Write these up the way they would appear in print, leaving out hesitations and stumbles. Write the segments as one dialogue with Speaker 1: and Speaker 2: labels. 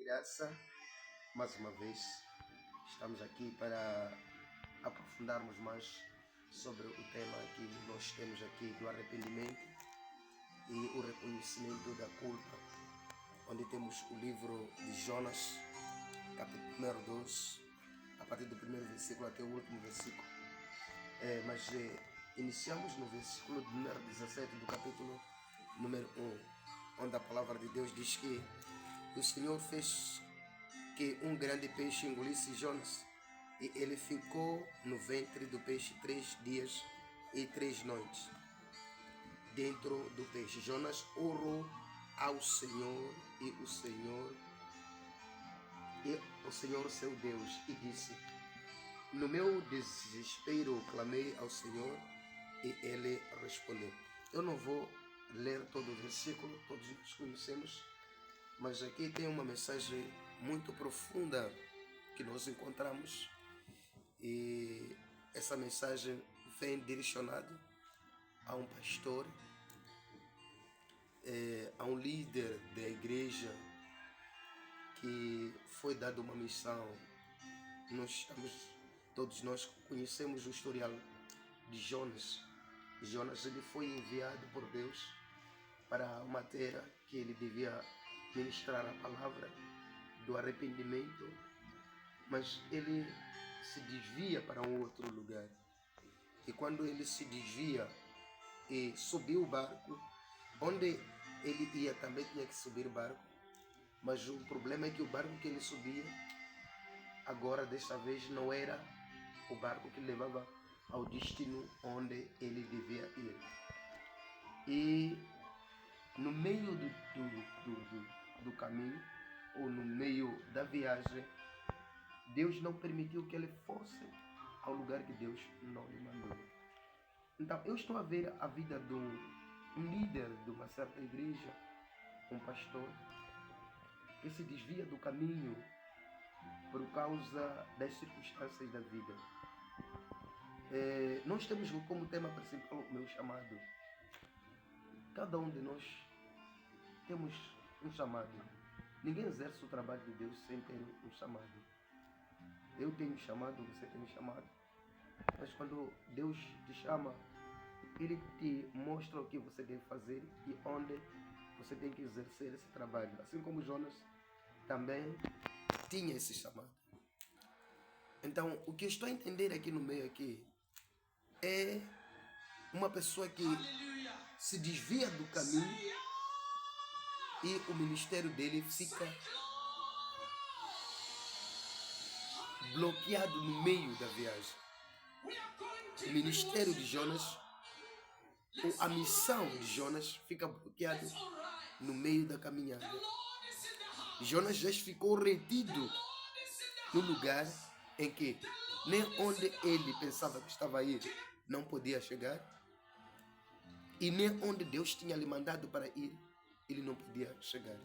Speaker 1: graça, mais uma vez, estamos aqui para aprofundarmos mais sobre o tema que nós temos aqui do arrependimento e o reconhecimento da culpa, onde temos o livro de Jonas, capítulo número 2, a partir do primeiro versículo até o último versículo. Iniciamos no versículo número 17 do capítulo número 1, onde a palavra de Deus diz que o Senhor fez que um grande peixe engolisse Jonas, e ele ficou no ventre do peixe 3 dias e 3 noites. Dentro do peixe, Jonas orou ao Senhor e o Senhor seu Deus, e disse: no meu desespero clamei ao Senhor e ele respondeu. Eu não vou ler todo o versículo, todos nós conhecemos, mas aqui tem uma mensagem muito profunda que nós encontramos, e essa mensagem vem direcionada a um pastor, a um líder da igreja que foi dado uma missão. Todos nós conhecemos o historial de Jonas. Jonas, ele foi enviado por Deus para uma terra que ele devia ministrar a palavra do arrependimento, mas ele se desvia para um outro lugar. E quando ele se desvia e subiu o barco, onde ele ia também tinha que subir o barco, mas o problema é que o barco que ele subia, agora desta vez não era o barco que levava ao destino onde ele devia ir. E no meio do caminho, ou no meio da viagem, Deus não permitiu que ele fosse ao lugar que Deus não lhe mandou. Então eu estou a ver a vida de um líder de uma certa igreja, um pastor, que se desvia do caminho por causa das circunstâncias da vida. Nós temos como tema principal o meu chamado. Cada um de nós temos um chamado. Ninguém exerce o trabalho de Deus sem ter um chamado. Eu tenho chamado, você tem chamado. Mas quando Deus te chama, Ele te mostra o que você deve fazer e onde você tem que exercer esse trabalho. Assim como Jonas também tinha esse chamado. Então, o que eu estou a entender aqui no meio aqui é uma pessoa que se desvia do caminho e o ministério dele fica bloqueado no meio da viagem. O ministério de Jonas, a missão de Jonas fica bloqueada no meio da caminhada. Jonas já ficou retido no lugar em que nem onde ele pensava que estava a ir não podia chegar, e nem onde Deus tinha lhe mandado para ir ele não podia chegar.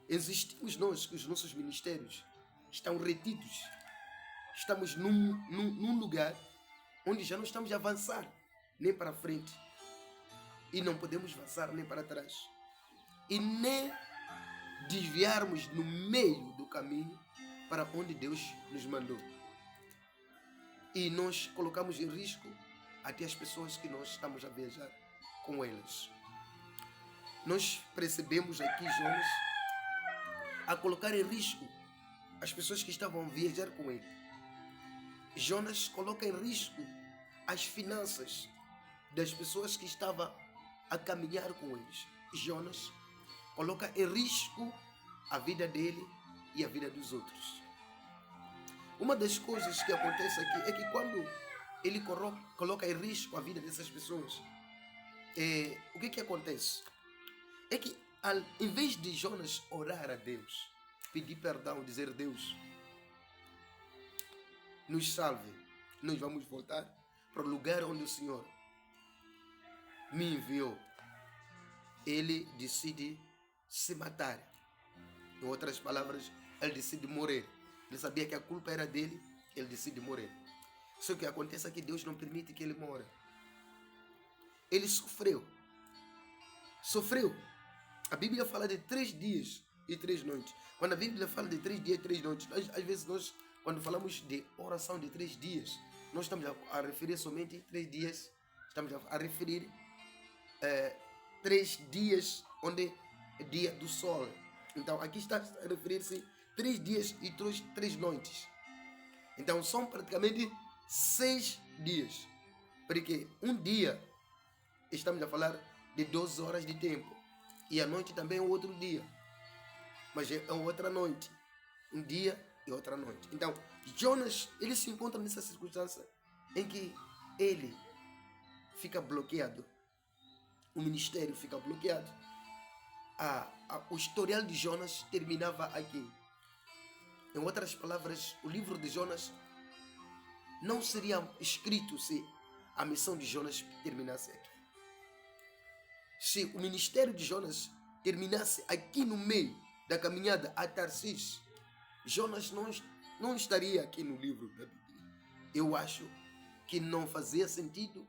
Speaker 1: Existimos nós que os nossos ministérios estão retidos. Estamos num lugar onde já não estamos a avançar nem para frente, e não podemos avançar nem para trás, e nem desviarmos no meio do caminho para onde Deus nos mandou. E nós colocamos em risco até as pessoas que nós estamos a viajar com elas. Nós percebemos aqui Jonas a colocar em risco as pessoas que estavam a viajar com ele. Jonas coloca em risco as finanças das pessoas que estavam a caminhar com eles. Jonas coloca em risco a vida dele e a vida dos outros. Uma das coisas que acontece aqui é que quando ele coloca em risco a vida dessas pessoas, o que acontece? É que em vez de Jonas orar a Deus, pedir perdão, dizer: Deus, nos salve, nós vamos voltar para o lugar onde o Senhor me enviou, ele decide se matar. Em outras palavras, ele decide morrer. Ele sabia que a culpa era dele, ele decide morrer. Só que acontece é que Deus não permite que ele morra. Ele sofreu. A Bíblia fala de 3 dias e 3 noites. Quando a Bíblia fala de 3 dias e 3 noites, às vezes nós, quando falamos de oração de 3 dias, nós estamos a referir somente 3 dias, estamos a referir 3 dias onde é dia do sol. Então aqui está a referir-se 3 dias e 3 noites. Então são praticamente 6 dias. Porque um dia estamos a falar de 12 horas de tempo. E a noite também é outro dia. Mas é outra noite. Um dia e outra noite. Então Jonas, ele se encontra nessa circunstância em que ele fica bloqueado. O ministério fica bloqueado. O historial de Jonas terminava aqui. Em outras palavras, o livro de Jonas não seria escrito se a missão de Jonas terminasse aqui. Se o ministério de Jonas terminasse aqui no meio da caminhada a Tarsis, Jonas não estaria aqui no livro da Bíblia. Eu acho que não fazia sentido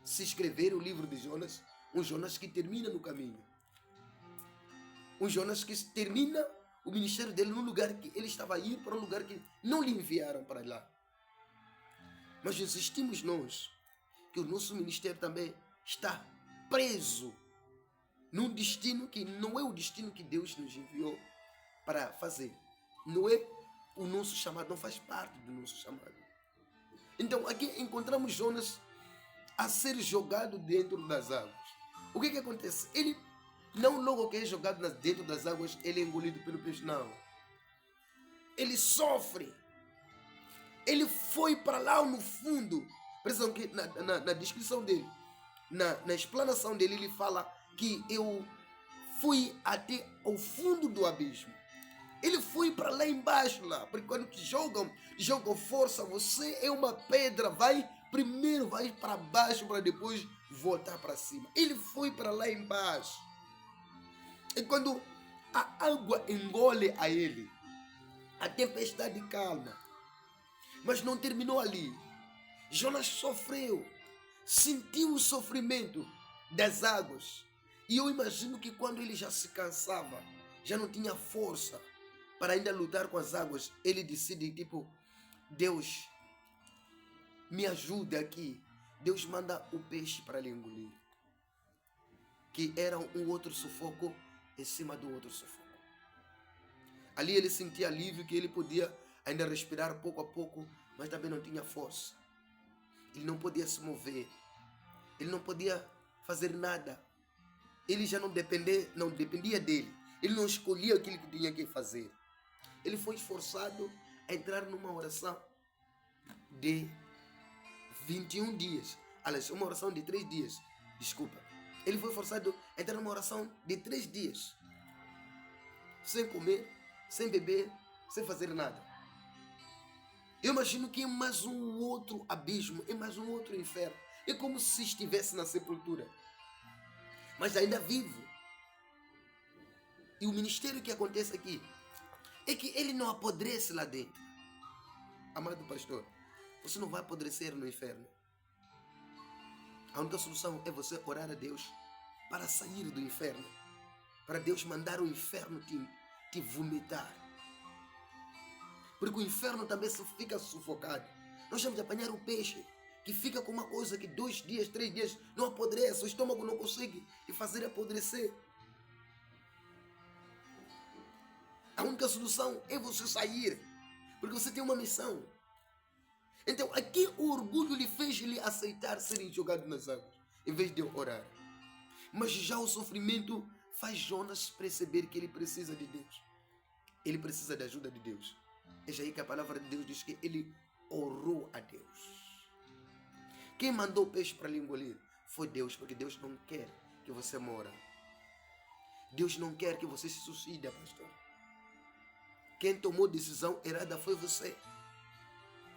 Speaker 1: se escrever o livro de Jonas, um Jonas que termina no caminho. Um Jonas que termina o ministério dele num lugar que ele estava a ir para um lugar que não lhe enviaram para lá. Mas insistimos nós que o nosso ministério também está preso num destino que não é o destino que Deus nos enviou para fazer. Não é o nosso chamado, não faz parte do nosso chamado. Então aqui encontramos Jonas a ser jogado dentro das águas. O que acontece? Ele não logo que é jogado dentro das águas, ele é engolido pelo peixe, não. Ele sofre. Ele foi para lá no fundo. Presta atenção que na descrição dele, na explanação dele, ele fala que eu fui até o fundo do abismo. Ele foi para lá embaixo, lá. Porque quando te jogam força, você é uma pedra, primeiro vai para baixo para depois voltar para cima. Ele foi para lá embaixo. E quando a água engole a ele, a tempestade calma. Mas não terminou ali. Jonas sofreu, sentiu o sofrimento das águas. E eu imagino que quando ele já se cansava, já não tinha força para ainda lutar com as águas, ele decide, Deus, me ajuda aqui. Deus manda o peixe para lhe engolir. Que era um outro sufoco em cima do outro sufoco. Ali ele sentia alívio que ele podia ainda respirar pouco a pouco, mas também não tinha força. Ele não podia se mover. Ele não podia fazer nada. Ele já não dependia dele. Ele não escolhia aquilo que tinha que fazer. Ele foi esforçado a entrar numa oração de 21 dias. Aliás, uma oração de 3 dias. Desculpa. Ele foi forçado a entrar numa oração de 3 dias. Sem comer, sem beber, sem fazer nada. Eu imagino que é mais um outro abismo, é mais um outro inferno. É como se estivesse na sepultura. Mas ainda vivo. E o ministério que acontece aqui é que ele não apodrece lá dentro. Amado pastor, você não vai apodrecer no inferno. A única solução é você orar a Deus para sair do inferno. Para Deus mandar o inferno te vomitar. Porque o inferno também fica sufocado. Nós vamos apanhar o peixe que fica com uma coisa que 2 dias, 3 dias não apodrece. O estômago não consegue fazer apodrecer. A única solução é você sair. Porque você tem uma missão. Então aqui o orgulho lhe fez ele aceitar serem jogados nas águas, em vez de orar. Mas já o sofrimento faz Jonas perceber que ele precisa de Deus. Ele precisa da ajuda de Deus. É já aí que a palavra de Deus diz que ele orou a Deus. Quem mandou o peixe para lhe engolir foi Deus, porque Deus não quer que você mora. Deus não quer que você se suicide, pastor. Quem tomou decisão errada foi você.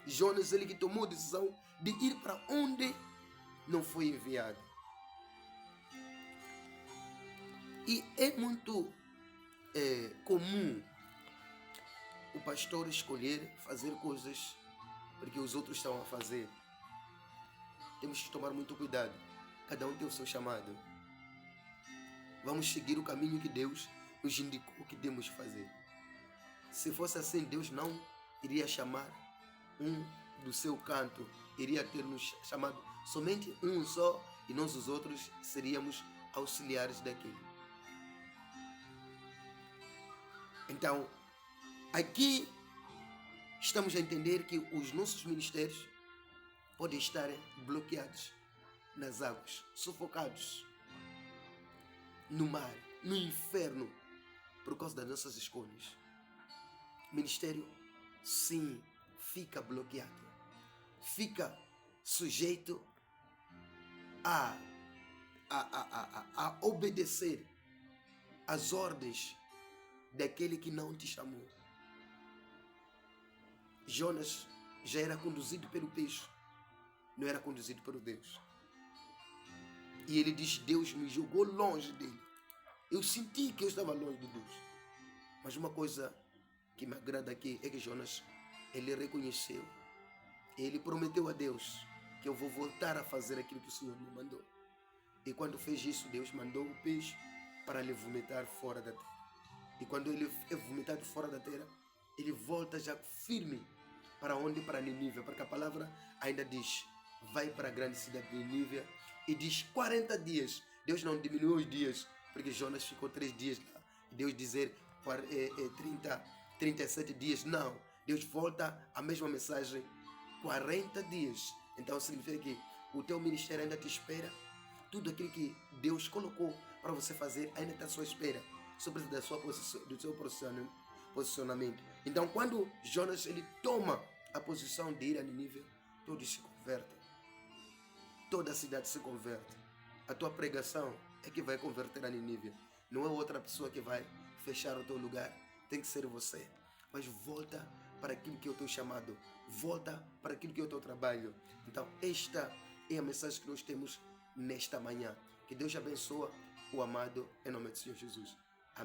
Speaker 1: Jonas, ele que tomou a decisão de ir para onde não foi enviado. E é muito comum o pastor escolher fazer coisas porque os outros estão a fazer. Temos que tomar muito cuidado. Cada um tem o seu chamado. Vamos seguir o caminho que Deus nos indicou o que devemos fazer. Se fosse assim, Deus não iria chamar um do seu canto, iria ter nos chamado somente um só, e nós os outros seríamos auxiliares daquele. Então, aqui estamos a entender que os nossos ministérios podem estar bloqueados nas águas, sufocados no mar, no inferno, por causa das nossas escolhas. O ministério, sim, fica bloqueado, fica sujeito a obedecer às ordens daquele que não te chamou. Jonas já era conduzido pelo peixe, não era conduzido por Deus. E ele diz: Deus me jogou longe dele. Eu senti que eu estava longe de Deus. Mas uma coisa que me agrada aqui é que Jonas, ele reconheceu, ele prometeu a Deus que eu vou voltar a fazer aquilo que o Senhor me mandou. E quando fez isso, Deus mandou o peixe para lhe vomitar fora da terra. E quando ele é vomitado fora da terra, ele volta já firme para onde? Para Nínive, porque a palavra ainda diz: vai para a grande cidade de Nínive, e diz 40 dias. Deus não diminuiu os dias, porque Jonas ficou 3 dias lá. Deus dizer 37 dias, não. Deus volta a mesma mensagem, 40 dias. Então significa que o teu ministério ainda te espera. Tudo aquilo que Deus colocou para você fazer ainda está à sua espera. Só precisa da sua posição, do seu posicionamento. Então, quando Jonas ele toma a posição de ir a Nínive, todos se convertem. Toda a cidade se converte. A tua pregação é que vai converter a Nínive. Não é outra pessoa que vai fechar o teu lugar. Tem que ser você. Mas volta para aquilo que é o teu chamado. Volta para aquilo que é o teu trabalho. Então, esta é a mensagem que nós temos nesta manhã. Que Deus abençoe o amado em nome de Senhor Jesus.